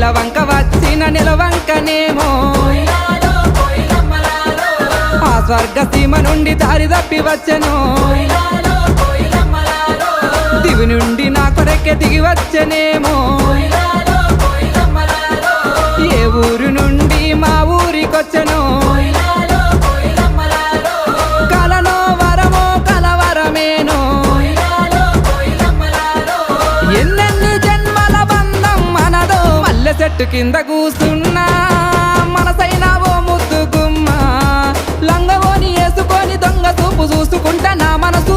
నెలవంక వచ్చిన నెలవంకనేమో ఆ స్వర్గ సీమ నుండి దారి తప్పి వచ్చెను దివి నుండి నా కొరకే దిగి వచ్చెనేమో ఏ ఊరు నుండి మా ఊరికొచ్చెను కలలో వరమో కలవరమేనో ఎన్నెన్ని జన్మల బంధం మనదో మల్లె చెట్టు కింద కూసున్నా మనసైనా ఓ ముద్దు గుమ్మ లంగవోని వేసుకొని దొంగ చూపు చూసుకుంటా నా మనసు